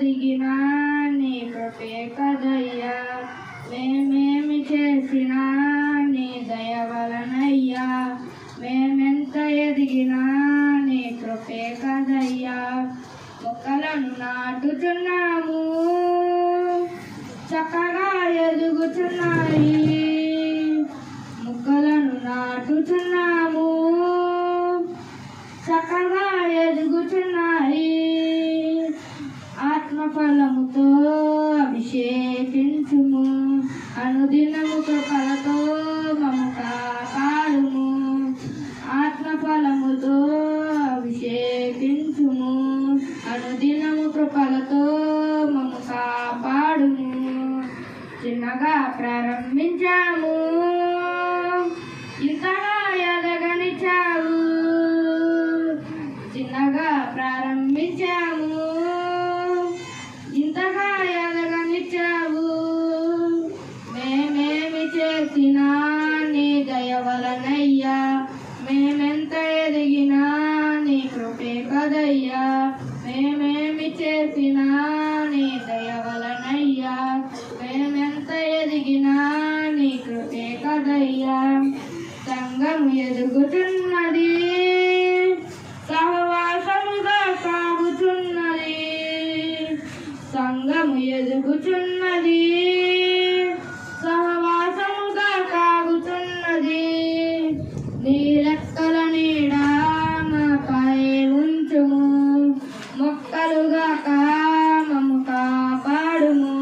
ఎదిగినా నీ కృపే కదయ్యా, మేమేమి చేసినా నీ దయ వలనయ్యా, మేమెంత ఎదిగినా నీ కృపే కదయ్యా. మొక్కలను నాటుచున్నాము, చక్కగా ఎదుగుచున్నాయి. మొక్కలను నాటుచున్నాము, చక్కగా ఎదుగుచున్నాయి. ఆత్మఫలముతో అభిషేకించుము, అనుదినము కృపలతో మమ్ము కాపాడుము. ఆత్మఫలముతో అభిషేకించుము, అనుదినము కృపలతో మమ్ము కాపాడుము. చిన్నగా ప్రారంభించాము, ఇంతగా ఎదగనిచ్చావు. చిన్నగా ప్రారంభించాము, ఇంతగా ఎదగనిచ్చావు. మేమేమి చేసినా నీ దయ వలనయ్యా, మేమెంత ఎదిగినా నీ కృపే కదయ్యా, మేమేమి చేసినా నీ దయ వలనయ్యా, మేమెంత ఎదిగినా నీ కృపే కదయ్యా. సంఘము ఎదుగుతున్నది, సహవాసముగా సాగుతున్నది. సంఘము ఎదుగుతున్నది, సహవాసముగా సాగుతున్నది. నీ రెక్కల నీడ మాపై ఉంచుము, మొక్కలుగా మమ్ము కాపాడుము.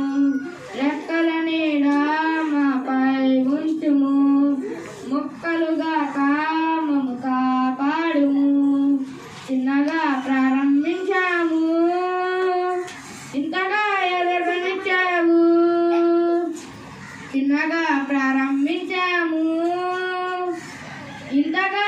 రెక్కల నీడ మాపై ఉంచుము, మొక్కలుగా మమ్ము కాపాడుము. చిన్నగా ప్రారంభించాము, ఇంతగా ఎదగనిచ్చావు. చిన్నగా ప్రారంభించాము, ఇంతగా